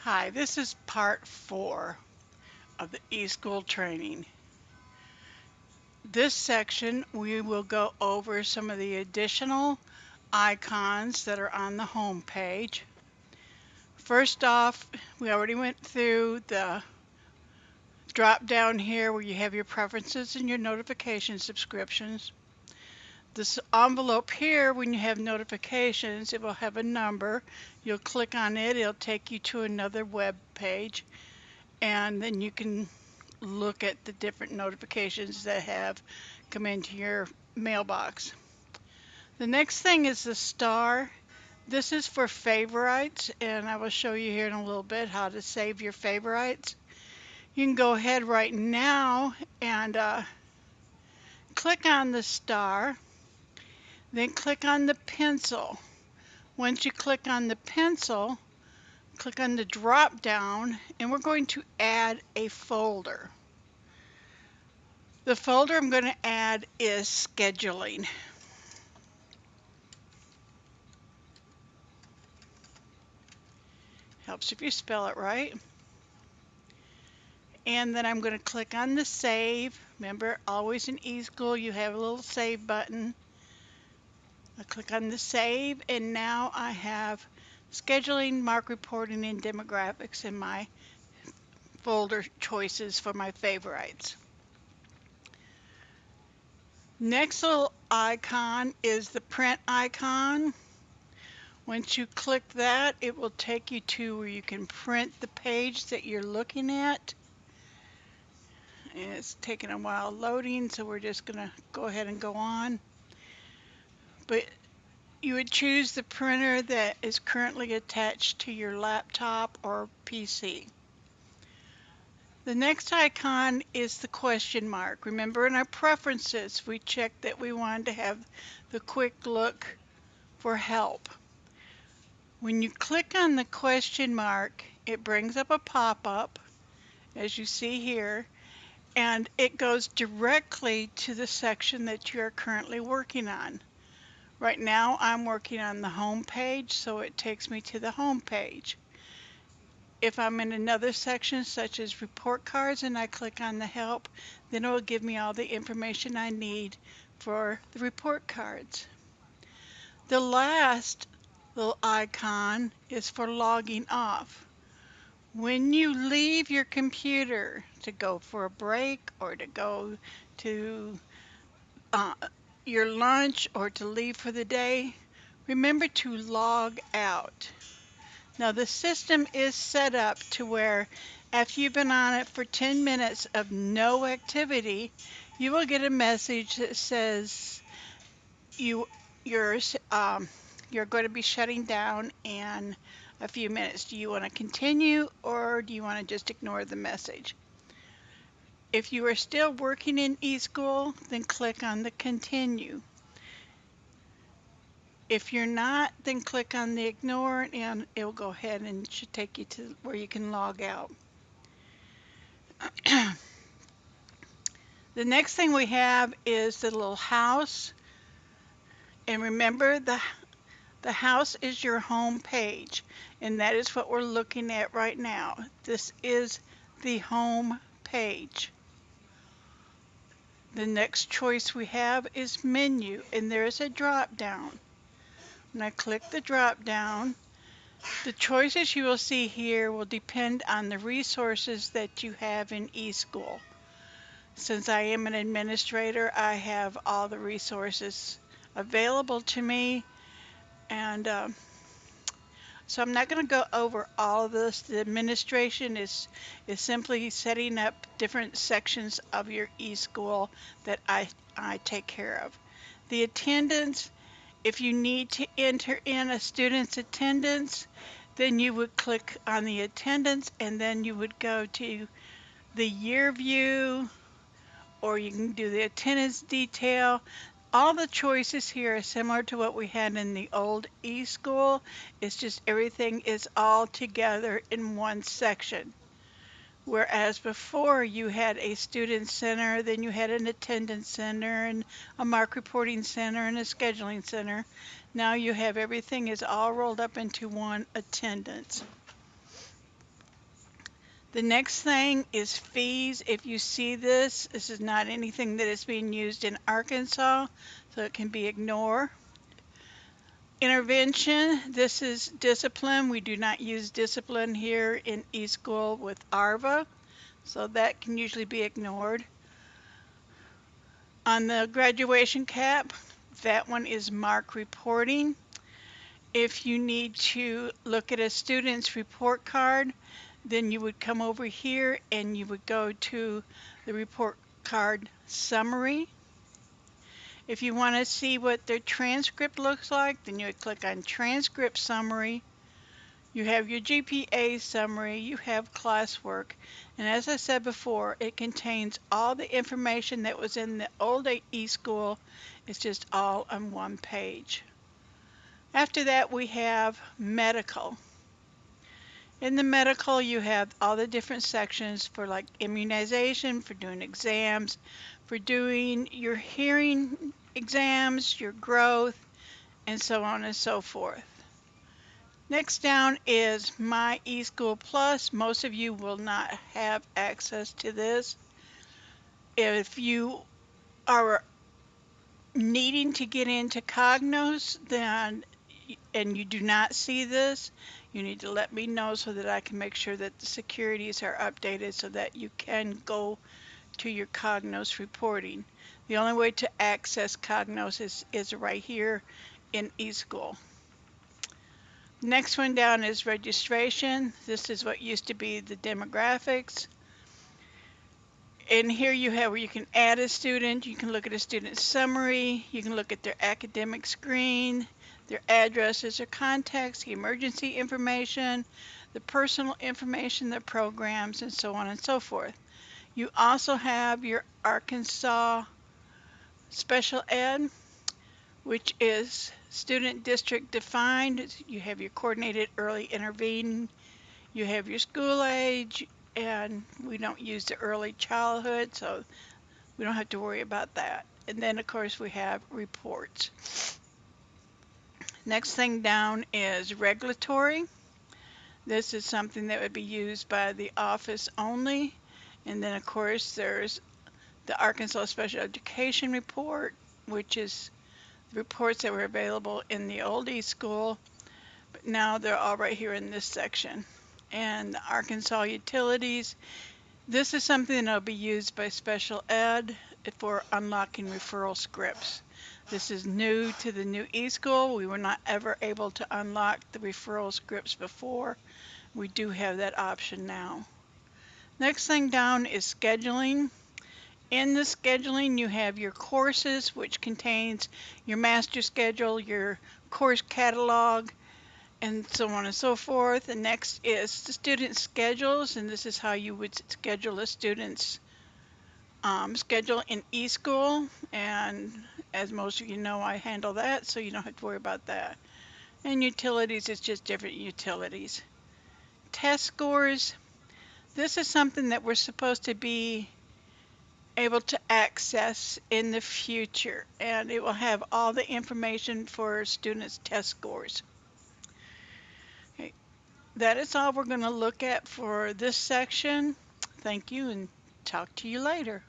Hi, this is part 4 of the eSchool training. This section we will go over some of the additional icons that are on the home page. First off, we already went through the drop down here where you have your preferences and your notification subscriptions. This envelope here, when you have notifications, it will have a number. You'll click on it, it'll take you to another web page, and then you can look at the different notifications that have come into your mailbox. The next thing is the star. This is for favorites, and I will show you here in a little bit how to save your favorites. You can go ahead right now and click on the star, then click on the pencil. Once you click on the pencil, click on the drop down, and we're going to add a folder. The folder I'm going to add is scheduling. Helps if you spell it right. And then I'm going to click on the save. Remember, always in eSchool you have a little save button. I click on the save, and now I have scheduling, mark reporting, and demographics in my folder choices for my favorites. Next little icon is the print icon. Once you click that, it will take you to where you can print the page that you're looking at. And it's taking a while loading, so we're just going to go ahead and go on. But you would choose the printer that is currently attached to your laptop or PC. The next icon is the question mark. Remember, in our preferences, we checked that we wanted to have the quick look for help. When you click on the question mark, it brings up a pop-up, as you see here, and it goes directly to the section that you're currently working on. Right now I'm working on the home page, so it takes me to the home page. If I'm in another section such as report cards and I click on the help, then it will give me all the information I need for the report cards. The last little icon is for logging off. When you leave your computer to go for a break or to go to your lunch or to leave for the day, remember to log out. Now the system is set up to where after you've been on it for 10 minutes of no activity, you will get a message that says you're going to be shutting down in a few minutes. Do you want to continue, or do you want to just ignore the message? If you are still working in eSchool, then click on the continue. If you're not, then click on the ignore, and it will go ahead and it should take you to where you can log out. The next thing we have is the little house. And remember, the house is your home page, and that is what we're looking at right now. This is the home page. The next choice we have is menu, and there is a drop down. When I click the drop down, the choices you will see here will depend on the resources that you have in eSchool. Since I am an administrator, I have all the resources available to me, and so I'm not going to go over all of this. The administration is simply setting up different sections of your eSchool that I take care of. The attendance, if you need to enter in a student's attendance, then you would click on the attendance, and then you would go to the year view, or you can do the attendance detail. All the choices here are similar to what we had in the old eSchool. It's just everything is all together in one section. Whereas before you had a student center, then you had an attendance center and a mark reporting center and a scheduling center. Now you have everything is all rolled up into one attendance. The next thing is fees. If you see this, this is not anything that is being used in Arkansas, so it can be ignored. Intervention, this is discipline. We do not use discipline here in eSchool with ARVA, so that can usually be ignored. On the graduation cap, that one is mark reporting. If you need to look at a student's report card, then you would come over here and you would go to the report card summary. If you want to see what their transcript looks like, then you would click on transcript summary. You have your GPA summary, you have classwork, and as I said before, it contains all the information that was in the old eSchool. It's just all on one page. After that, we have medical. In the medical, you have all the different sections for like immunization, for doing exams, for doing your hearing exams, your growth, and so on and so forth. Next down is My eSchool Plus. Most of you will not have access to this. If you are needing to get into Cognos, then and you do not see this, you need to let me know so that I can make sure that the securities are updated so that you can go to your Cognos reporting. The only way to access Cognos is right here in eSchool. Next one down is registration. This is what used to be the demographics. And here you have where you can add a student, you can look at a student's summary, you can look at their academic screen, their addresses or contacts, the emergency information, the personal information, their programs, and so on and so forth. You also have your Arkansas Special Ed, which is student district defined. You have your coordinated early intervening, you have your school age, and we don't use the early childhood, so we don't have to worry about that. And then, of course, we have reports. Next thing down is regulatory. This is something that would be used by the office only. And then, of course, there's the Arkansas Special Education Report, which is the reports that were available in the old eSchool, but now they're all right here in this section. And the Arkansas Utilities, this is something that will be used by special ed for unlocking referral scripts. This is new to the new eSchool. We were not ever able to unlock the referral scripts before. We do have that option now. Next thing down is scheduling. In the scheduling, you have your courses, which contains your master schedule, your course catalog, and so on and so forth. And next is the student schedules, and this is how you would schedule a student's schedule in eSchool. And as most of you know, I handle that, so you don't have to worry about that. And utilities is just different utilities. Test scores. This is something that we're supposed to be able to access in the future, and it will have all the information for students' test scores. Okay. That is all we're going to look at for this section. Thank you and talk to you later.